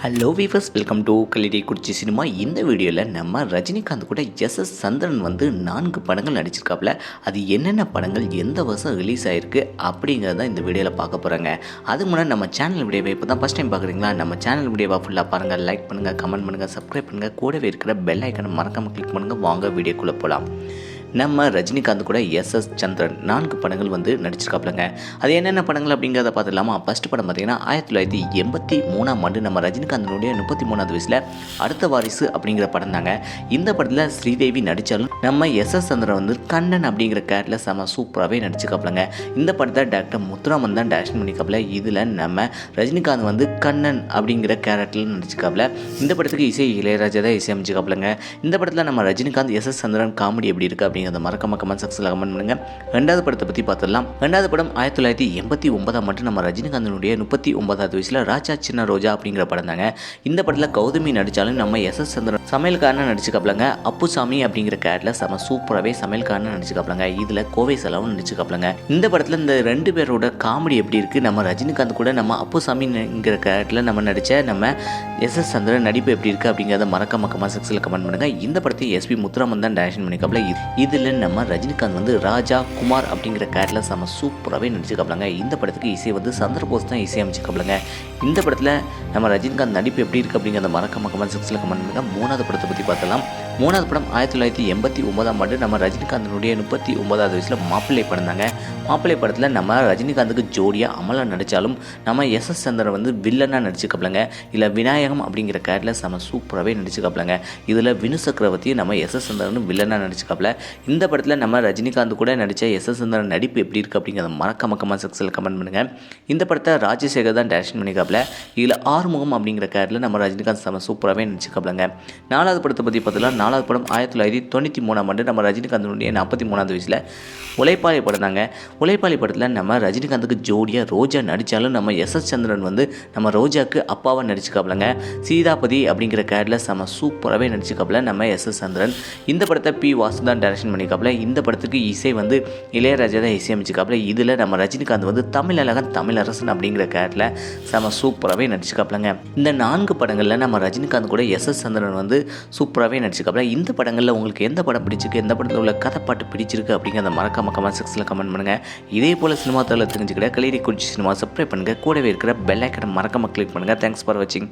Hello viewers, welcome to Kallidaikurichi cinema. இந்த வீடியோவில் நம்ம ரஜினிகாந்த் கூட எஸ்எஸ் சந்திரன் வந்து 4 படங்கள் நடிச்சிருக்காப்புல. அது என்னென்ன படங்கள் எந்த வருஷம் ரிலீஸ் ஆகிருக்கு அப்படிங்கிறத இந்த வீடியோவில் பார்க்க போகிறாங்க. அதுக்கு முன்னாடி நம்ம சேனல் வீடியோவை இப்போ தான் ஃபஸ்ட் டைம் பார்க்குறீங்களா, நம்ம சேனல் வீடியோவை ஃபுல்லாக பாருங்கள், லைக் பண்ணுங்கள், கமெண்ட் பண்ணுங்கள், சப்ஸ்கிரைப் பண்ணுங்கள், கூடவே இருக்கிற பெல் ஐக்கனை மறக்காமல் கிளிக் பண்ணுங்கள். வாங்க வீடியோக்குள்ளே போகலாம். நம்ம ரஜினிகாந்த் கூட எஸ்எஸ் சந்திரன் 4 படங்கள் வந்து நடிச்சிருக்காப்புலங்க. அது என்னென்ன படங்கள் அப்படிங்கிறத பார்த்துலாமா? ஃபஸ்ட் படம் பார்த்திங்கன்னா 1983ஆம் ஆண்டு நம்ம ரஜினிகாந்தனுடைய 33வது வயசில் அடுத்த வாரிசு அப்படிங்கிற படம் தாங்க. இந்த படத்தில் ஸ்ரீதேவி நடித்தாலும் நம்ம எஸ்எஸ் சந்திரன் வந்து கண்ணன் அப்படிங்கிற கேரக்டரில் செம சூப்பராகவே நடிச்சிருக்காப்புலங்க. இந்த படத்தை டாக்டர் முத்துராமன் தான் டைரக்ஷன் பண்ணிக்காப்புல. இதில் நம்ம ரஜினிகாந்த் வந்து கண்ணன் அப்படிங்கிற கேரக்டரில் நடிச்சிருக்காப்புல. இந்த படத்துக்கு இசை இளையராஜா தான் இசையமைச்சிக்காப்புலங்க. இந்த படத்தில் நம்ம ரஜினிகாந்த் எஸ்எஸ் சந்திரன் காமெடி எப்படி இருக்குது அப்படிங்கிறத மறக்காம கமெண்ட் செக்ஷனில் கமெண்ட் பண்ணுங்க. ரெண்டாவது படத்தை பற்றி பார்த்துடலாம். ரெண்டாவது படம் 1989ஆம் ஆண்டு நம்ம ரஜினிகாந்தனுடைய 39வது வயசில் ராஜா சின்ன ரோஜா அப்படிங்கிற படம் தாங்க. இந்த படத்தில் கௌதமி நடித்தாலும் நம்ம எஸ்எஸ் சந்திரன் சமையல்காரனை நடிச்சுக்காப்லங்க. அப்புசாமி அப்படிங்கிற கேரக்டரில் செம சூப்பராகவே சமையல்காரனை நடிச்சுக்காப்லங்க. இதில் கோவை செலவும் நடிச்சுக்காப்லங்க. இந்த படத்தில் இந்த 2 பேரோட காமெடி எப்படி இருக்குது, நம்ம ரஜினிகாந்த் கூட நம்ம அப்புசாமிங்கிற கேரக்டரில் நம்ம நடித்த நம்ம எஸ்எஸ் சந்திரன் நடிப்பு எப்படி இருக்குது அப்படிங்கிறத மறக்காம கமெண்ட் செக்ஷனில் கமெண்ட் பண்ணுங்கள். இந்த படத்தை எஸ்பி முத்துராமன் தான் டைரக்ஷன் பண்ணிக்காப்ல. இதில் நம்ம ரஜினிகாந்த் வந்து ராஜா குமார் அப்படிங்கிற கேரக்டரில் செம சூப்பராகவே நடிச்சுக்காப்லங்க. இந்த படத்துக்கு இசை வந்து சந்திரபோஸ் தான் இசையமைச்சுக்காப்லங்க. இந்த படத்தில் நம்ம ரஜினிகாந்த் நடிப்பு எப்படி இருக்குது அப்படிங்கிறத மறக்காம கமெண்ட் செக்ஷனில் கமெண்ட் பண்ணுங்கள். மூணாவது படத்தை பற்றி பார்த்தலாம். மூணாவது படம் 1989ஆம் ஆண்டு நம்ம ரஜினிகாந்தனுடைய 39வது வயசில் மாப்பிள்ளை படம் தாங்க. மாப்பிள்ளை படத்தில் நம்ம ரஜினிகாந்துக்கு ஜோடியாக அமலா நடித்தாலும் நம்ம எஸ்எஸ் சந்திரன் வந்து வில்லனாக நடிச்சுக்காப்லங்க. இல்லை விநாயகம் அப்படிங்கிற கேரக்டரில் செம சூப்பராகவே நடிச்சுக்காப்லங்க. இதில் வினு சக்கரவர்த்தி நம்ம எஸ்எஸ் சந்திரன் வில்லனாக நடிச்சுக்காப்ல. இந்த படத்தில் நம்ம ரஜினிகாந்த் கூட நடித்த எஸ்எஸ் சந்திரன் நடிப்பு எப்படி இருக்குது அப்படிங்கிறத மறக்காம கமெண்ட் செக்ஷனில் கமெண்ட் பண்ணுங்கள். இந்த படத்தை ராஜசேகர் தான் டைரக்ஷன் பண்ணிக்காப்ல. இதில் ஆறுமுகம் அப்படிங்கிற கேரக்டரில் நம்ம ரஜினிகாந்த் செம சூப்பராகவே நடிச்சுக்காப்லங்க. நாலாவது படத்தை பற்றி பார்த்தலாம். நாலாவது படம் 1993ஆம் ஆண்டு நம்ம ரஜினிகாந்தனுடைய 43வது வயசில் உழைப்பாளி படம் தாங்க. உழைப்பாளி படத்தில் நம்ம ரஜினிகாந்துக்கு ஜோடியாக ரோஜா நடித்தாலும் நம்ம எஸ்எஸ் சந்திரன் வந்து நம்ம ரோஜாவுக்கு அப்பாவை நடிச்சுக்காப்லங்க. சீதாபதி அப்படிங்கிற கேரக்டரில் செம சூப்பராகவே நடிச்சுக்காப்ல நம்ம எஸ்எஸ் சந்திரன். இந்த படத்தை பி வாசு தான் டைரக்ஷன் பண்ணிக்காப்ல. இந்த படத்துக்கு இசை வந்து இளையராஜா தான் இசையமைச்சிக்காப்ல. இதில் நம்ம ரஜினிகாந்த் வந்து தமிழழகன் தமிழரசன் அப்படிங்கிற கேரக்டரில் செம சூப்பராகவே நடிச்சுக்காப்லங்க. இந்த 4 படங்களில் நம்ம ரஜினிகாந்த் கூட எஸ்எஸ் சந்திரன் வந்து சூப்பராகவே நடிச்சுக்காப்ல. இந்த படங்களில் உங்களுக்கு எந்த படம் பிடிச்சிருக்கு, எந்த படத்தில் உள்ள கதைப்பாட்டு பிடிச்சிருக்கு அப்படிங்கிறத மறக்காம கமெண்ட் செக்ஷனில் கமெண்ட் பண்ணுங்கள். இதே போல் சினிமா தகவலை தெரிஞ்சுக்கிட்ட கலிடி குறிச்சி சினிமா சப்ஸ்கிரைப் பண்ணுங்கள். கூடவே இருக்கிற பெல் ஐக்கனை மறக்காம கிளிக் பண்ணுங்கள். தேங்க்ஸ் ஃபார் வாட்சிங்.